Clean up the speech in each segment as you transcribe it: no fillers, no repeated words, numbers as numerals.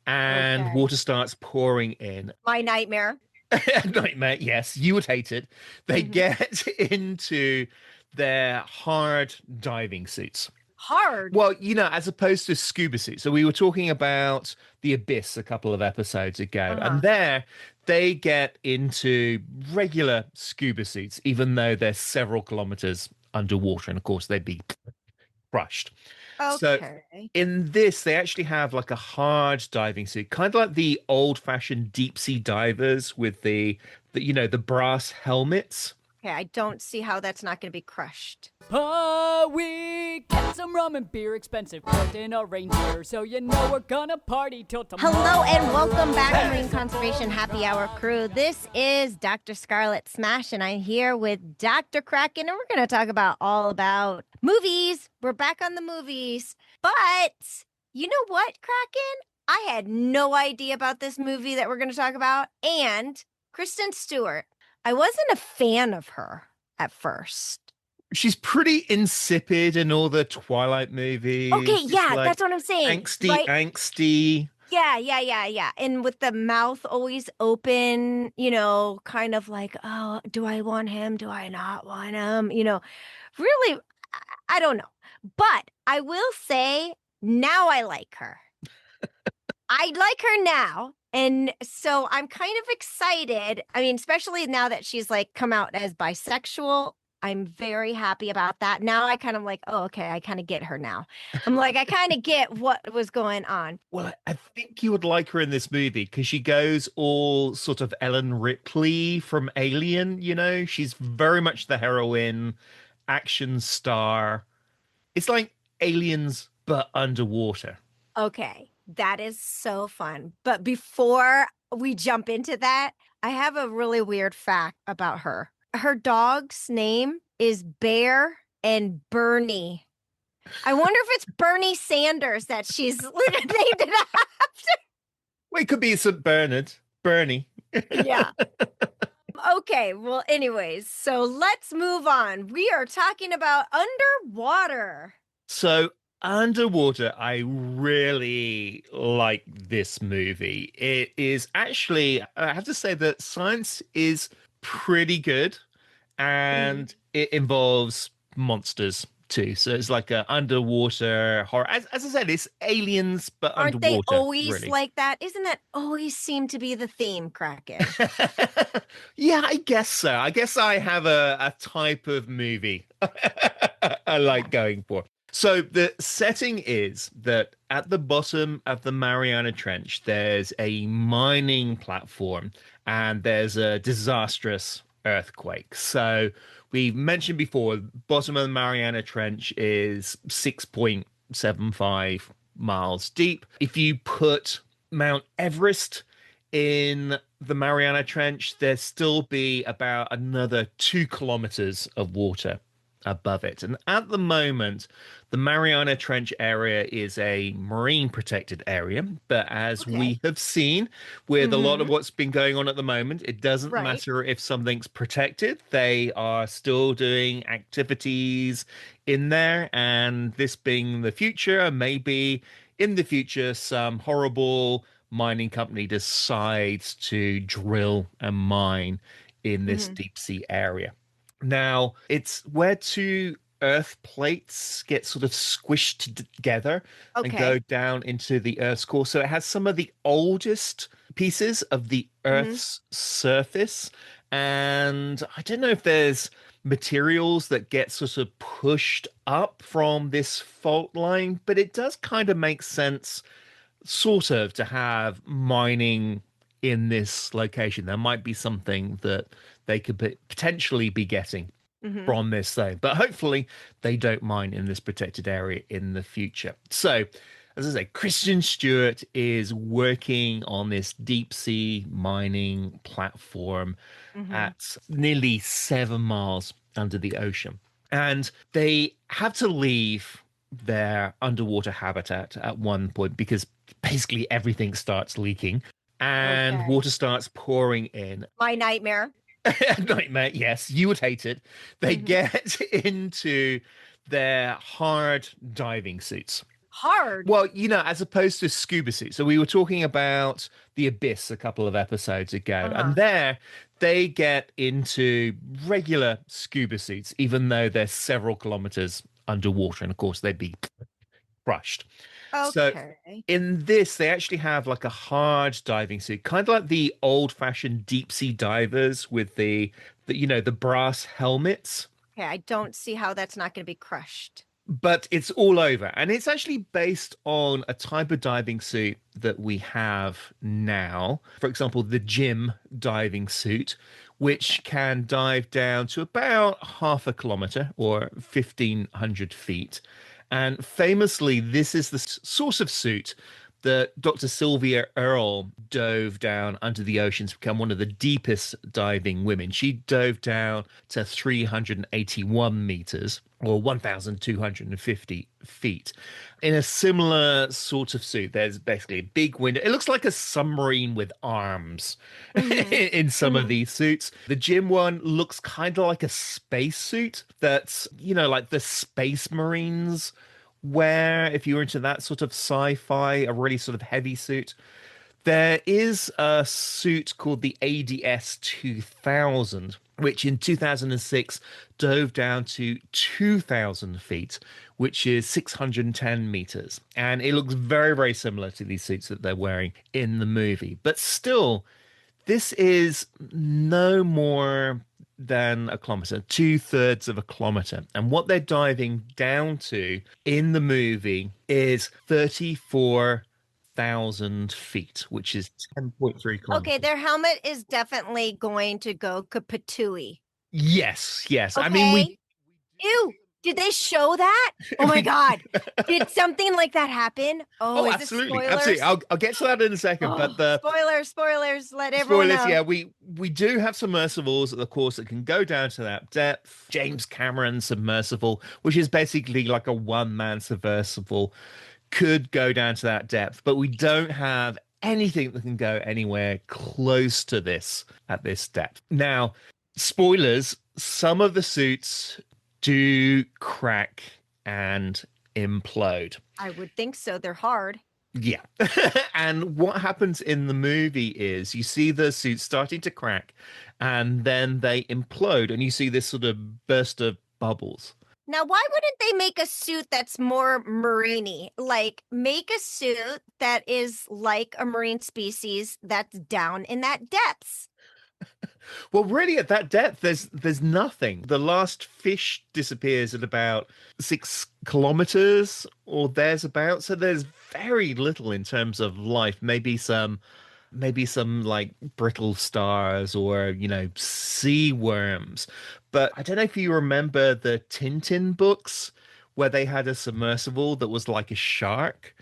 and Okay. water starts pouring in. My nightmare. Nightmare, yes, you would hate it. They Hmm. get into their hard diving suits. Hard. Well, as opposed to scuba suits. So we were talking about the abyss a couple of episodes ago, and Uh-huh. there they get into regular scuba suits, even though they're several kilometers underwater, and of course they'd be crushed. So Okay. in this, they actually have like a hard diving suit, kind of like the old-fashioned deep sea divers with the brass helmets. Okay, I don't see how that's not going to be crushed. We get some rum and beer expensive, put in a reindeer, so you know we're gonna party till tomorrow. Hello and welcome back, Marine Conservation Happy Hour crew. This is Dr. Scarlett Smash, and I'm here with Dr. Craken, and we're going to talk all about movies. We're back on the movies. But you know what, Kraken? I had no idea about this movie that we're going to talk about. And Kristen Stewart, I wasn't a fan of her at first. She's pretty insipid in all the Twilight movies. Okay, It's yeah, like that's what I'm saying. angsty. Yeah. And with the mouth always open, kind of like, oh, do I want him? Do I not want him? Really, I don't know. But I will say now I like her. I like her now. And so I'm kind of excited. I mean, especially now that she's like come out as bisexual. I'm very happy about that. Now I kind of like, oh, okay, I kind of get her now. I'm like, I kind of get what was going on. Well, I think you would like her in this movie because she goes all sort of Ellen Ripley from Alien, She's very much the heroine, action star. It's like Aliens, but underwater. Okay, that is so fun. But before we jump into that, I have a really weird fact about her. Her dog's name is Bear and Bernie. I wonder if it's Bernie Sanders that she's named it after. Well, it could be St. Bernard, Bernie. Yeah. Okay, well, anyways, so let's move on. We are talking about underwater. So, underwater, I really like this movie. It is actually, I have to say that science is pretty good and it involves monsters too. So it's like a underwater horror. As I said, it's aliens, but Aren't they underwater. always Really. like that? Isn't that always seem to be the theme, Kraken? Yeah, I guess so. I guess I have a type of movie I like going for. So the setting is that at the bottom of the Mariana Trench, there's a mining platform and there's a disastrous earthquake. So we've mentioned before, bottom of the Mariana Trench is 6.75 miles deep. If you put Mount Everest in the Mariana Trench, there'd still be about another 2 kilometers of water above it. And at the moment, the Mariana Trench area is a marine protected area. But as we have seen with a lot of what's been going on at the moment, it doesn't matter if something's protected. They are still doing activities in there. And this being the future, maybe in the future, some horrible mining company decides to drill and mine in this deep sea area. Now, it's where two earth plates get sort of squished together and go down into the Earth's core. So it has some of the oldest pieces of the Earth's surface. And I don't know if there's materials that get sort of pushed up from this fault line, but it does kind of make sense, sort of, to have mining in this location. There might be something that they could potentially be getting from this thing, but hopefully they don't mine in this protected area in the future. So, as I say, Kristen Stewart is working on this deep sea mining platform at nearly 7 miles under the ocean. And they have to leave their underwater habitat at one point because basically everything starts leaking and water starts pouring in. My nightmare. Nightmare, yes, you would hate it. They get into their hard diving suits. Hard. Well, as opposed to scuba suits. So we were talking about the Abyss a couple of episodes ago, and there they get into regular scuba suits, even though they're several kilometers underwater, and of course they'd be crushed. So Okay. in this, they actually have like a hard diving suit, kind of like the old-fashioned deep sea divers with the brass helmets. Okay, I don't see how that's not going to be crushed. But it's all over. And it's actually based on a type of diving suit that we have now. For example, the gym diving suit, which can dive down to about half a kilometer or 1,500 feet. And famously, this is the source of suit that Dr. Sylvia Earle dove down under the ocean to become one of the deepest diving women. She dove down to 381 meters or 1,250 feet. In a similar sort of suit, there's basically a big window. It looks like a submarine with arms in some of these suits. The gym one looks kind of like a space suit that's, like the Space Marines wear, if you're into that sort of sci-fi, a really sort of heavy suit. There is a suit called the ADS 2000, which in 2006 dove down to 2,000 feet, which is 610 meters. And it looks very, very similar to these suits that they're wearing in the movie. But still, this is no more than a kilometer, 2/3 of a kilometer. And what they're diving down to in the movie is 34,000 feet, which is 10.3 kilometers. Okay, their helmet is definitely going to go kapatooey. Yes. Okay. I mean, Ew, did they show that? Oh my God. Did something like that happen? Oh, is absolutely. it spoilers? Absolutely. I'll get to that in a second, but the spoilers, let everyone know. yeah, we do have submersibles, of course, that can go down to that depth. James Cameron's submersible, which is basically like a one-man submersible, could go down to that depth, but we don't have anything that can go anywhere close to this at this depth. Now, spoilers, some of the suits do crack and implode. I would think so. They're hard. Yeah. And what happens in the movie is you see the suits starting to crack and then they implode and you see this sort of burst of bubbles. Now, why wouldn't they make a suit that's more marine-y? Like, make a suit that is like a marine species that's down in that depths. Well, really, at that depth, there's nothing. The last fish disappears at about 6 kilometers or there's about. So there's very little in terms of life. Maybe some like brittle stars or sea worms. But I don't know if you remember the Tintin books where they had a submersible that was like a shark.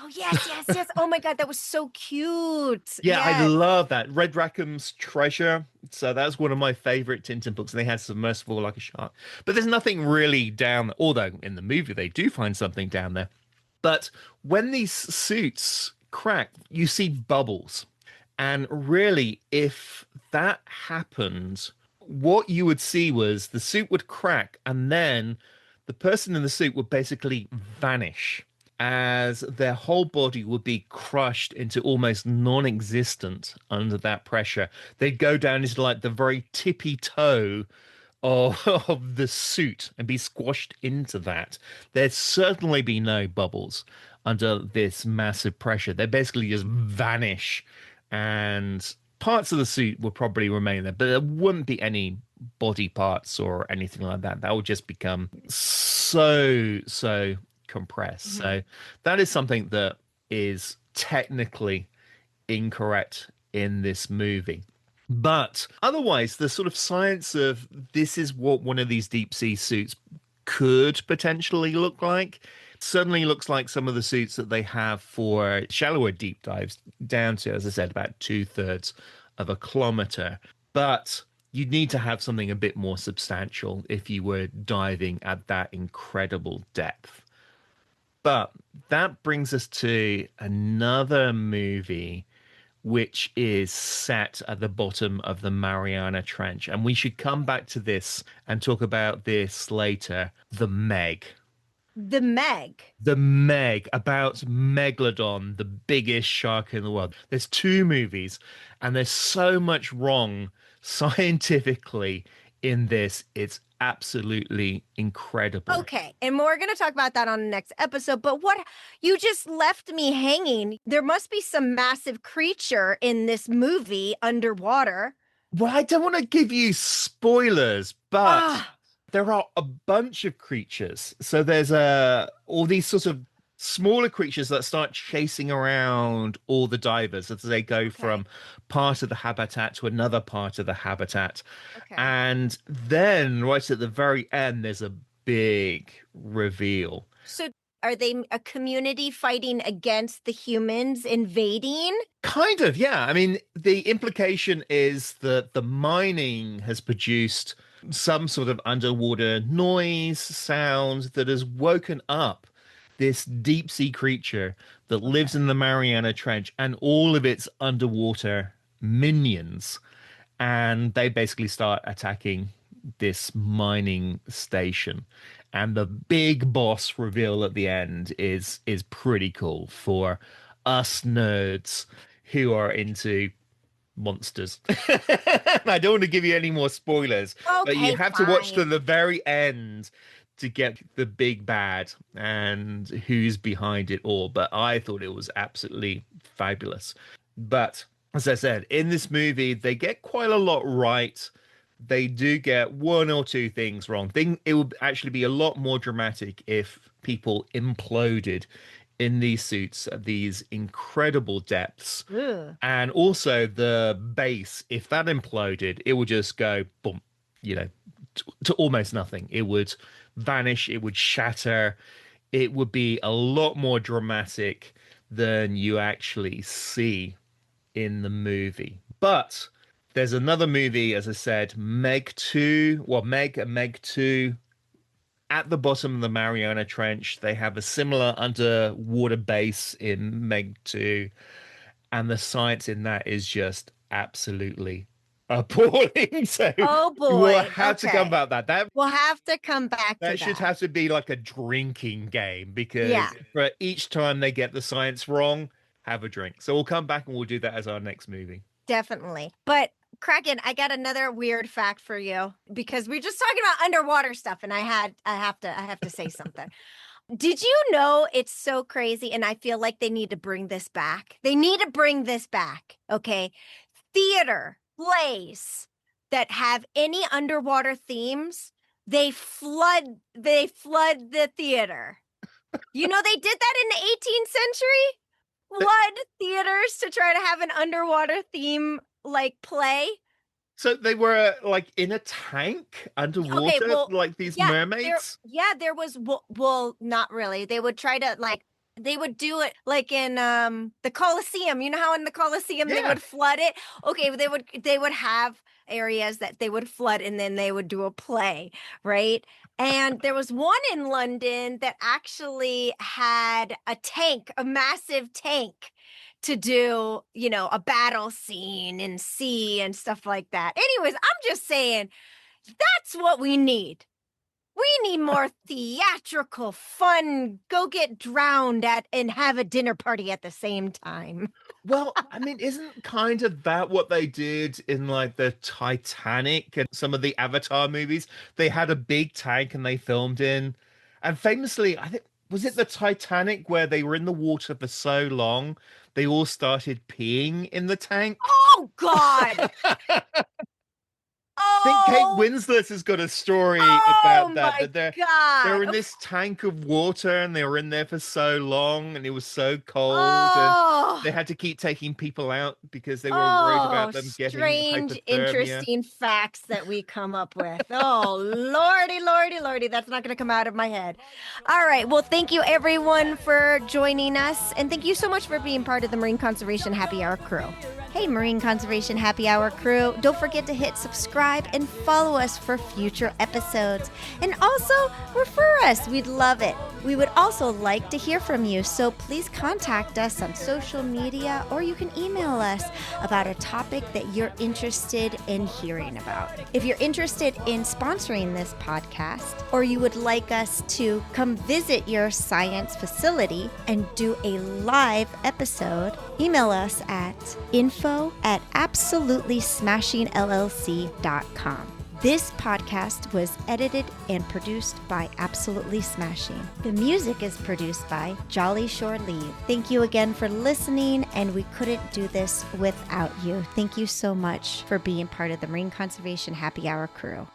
Oh, yes. Oh my God, that was so cute. Yeah, yes. I love that. Red Rackham's Treasure. So that's one of my favorite Tintin books. And they had submersible like a shark. But there's nothing really down there. Although in the movie they do find something down there. But when these suits crack, you see bubbles. And really, if that happened, what you would see was the suit would crack and then the person in the suit would basically vanish, as their whole body would be crushed into almost non-existent under that pressure. They'd go down into like the very tippy toe of the suit and be squashed into that. There'd certainly be no bubbles under this massive pressure. They basically just vanish and parts of the suit would probably remain there, but there wouldn't be any body parts or anything like that. That would just become so compressed. So that is something that is technically incorrect in this movie. But otherwise, the sort of science of this is what one of these deep sea suits could potentially look like certainly looks like some of the suits that they have for shallower deep dives down to, as I said, about 2/3 of a kilometer. But you'd need to have something a bit more substantial if you were diving at that incredible depth. But that brings us to another movie which is set at the bottom of the Mariana Trench. And we should come back to this and talk about this later. The Meg. The Meg. The Meg, about Megalodon, the biggest shark in the world. There's 2 movies, and there's so much wrong scientifically in this. It's absolutely incredible. Okay, and we're going to talk about that on the next episode, but what you just left me hanging. There must be some massive creature in this movie underwater. Well, I don't want to give you spoilers, but there are a bunch of creatures. So there's all these sort of smaller creatures that start chasing around all the divers as they go from part of the habitat to another part of the habitat. Okay. And then right at the very end, there's a big reveal. So are they a community fighting against the humans invading? Kind of, yeah. I mean, the implication is that the mining has produced some sort of underwater noise, sound that has woken up this deep sea creature that lives in the Mariana Trench and all of its underwater minions. And they basically start attacking this mining station. And the big boss reveal at the end is pretty cool for us nerds who are into monsters. I don't want to give you any more spoilers, but you have to watch to the very end to get the big bad and who's behind it all. But I thought it was absolutely fabulous. But as I said, in this movie, they get quite a lot right. They do get 1 or 2 things wrong. It would actually be a lot more dramatic if people imploded in these suits at these incredible depths. Ugh. And also the base, if that imploded, it would just go boom, to almost nothing. It would vanish, it would shatter. It would be a lot more dramatic than you actually see in the movie. But there's another movie, as I said, Meg and Meg 2. At the bottom of the Mariana Trench, they have a similar underwater base in Meg 2. And the science in that is just absolutely appalling. So oh boy, we'll have to come back that. We'll have to come back to that. That should have to be like a drinking game, because for each time they get the science wrong, have a drink. So we'll come back and we'll do that as our next movie. Definitely. But Craken, I got another weird fact for you, because we're just talking about underwater stuff, and I have to say something. Did you know, it's so crazy, and I feel like they need to bring this back. They need to bring this back. Okay. Theater plays that have any underwater themes, they flood the theater. You know, they did that in the 18th century. Flood theaters to try to have an underwater theme like play. So they were like in a tank underwater, like these mermaids? There was, well, not really. They would try to they would do it like in the Colosseum. You know how in the Colosseum they would flood it? Okay, they would have areas that they would flood, and then they would do a play, right? And there was one in London that actually had a massive tank to do, a battle scene in sea and stuff like that. Anyways, I'm just saying, that's what we need. We need more theatrical fun, go get drowned at and have a dinner party at the same time. Well, I mean, isn't kind of that what they did in like the Titanic and some of the Avatar movies? They had a big tank and they filmed in. And famously, I think, was it the Titanic where they were in the water for so long, they all started peeing in the tank? Oh, God. I think Kate Winslet has got a story about that. They're in this tank of water, and they were in there for so long, and it was so cold, and they had to keep taking people out because they were worried about them getting strange, hypothermia. Interesting facts that we come up with. Oh, lordy, that's not going to come out of my head. All right, well, thank you everyone for joining us, and thank you so much for being part of the Marine Conservation Happy Hour crew. Hey, Marine Conservation Happy Hour crew. Don't forget to hit subscribe and follow us for future episodes. And also, refer us. We'd love it. We would also like to hear from you, so please contact us on social media, or you can email us about a topic that you're interested in hearing about. If you're interested in sponsoring this podcast, or you would like us to come visit your science facility and do a live episode, email us at info@absolutelysmashingllc.com. This podcast was edited and produced by Absolutely Smashing. The music is produced by Jolly Shore Leave. Thank you again for listening, and we couldn't do this without you. Thank you so much for being part of the Marine Conservation Happy Hour crew.